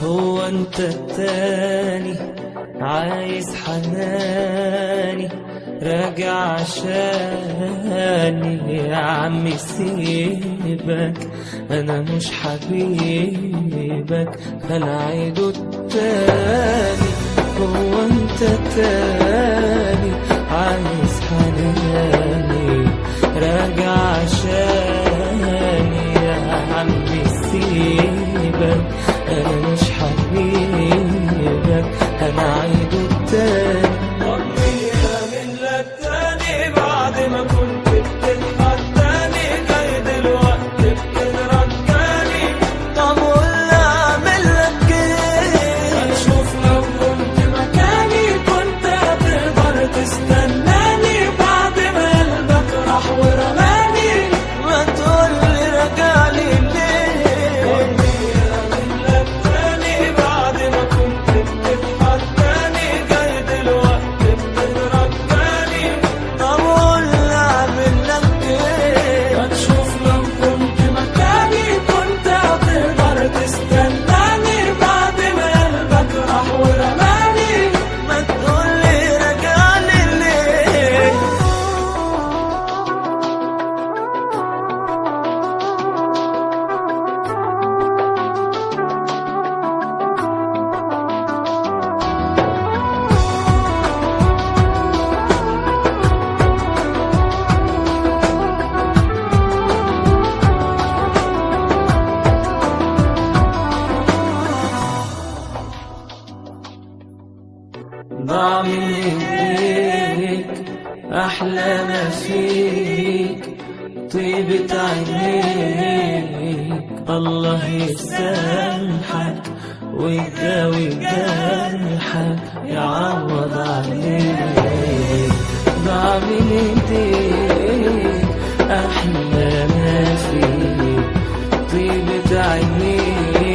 هو انت التاني عايز حناني، راجع عشاني يا عمي سيبك، انا مش حبيبك هنعيده التاني. هو انت التاني عايز حناني، راجع عشاني يا عمي سيبك، انا مش حبيبك هنعيده التاني. طمني من لك تاني بعد ما كنت بتتحداني، جاي دلوقتي بتترجاني. طب قول اعمل لك ايه؟ هتشوف لو كنت مكاني كنت هتقدر تستناني، بعد ما قلبك راح ورماني. ما تقولي رجعلي ليه؟ طمني من لك تاني بعد ما كنت بتتحداني، جاي دلوقتي بتترجاني. طب قول اعمل لك ايه؟ هتشوف لو كنت مكاني كنت هتقدر تستناني، بعد ما قلبك راح ورماني. ما تقولي رجعلي ليه؟ ضاع من ايديك احلى ما فيك، طيبة عينيك الله يسامحك ويداوي جرحك يعوض عليك. ضاع من ايديك احلى ما فيك، طيبة عينيك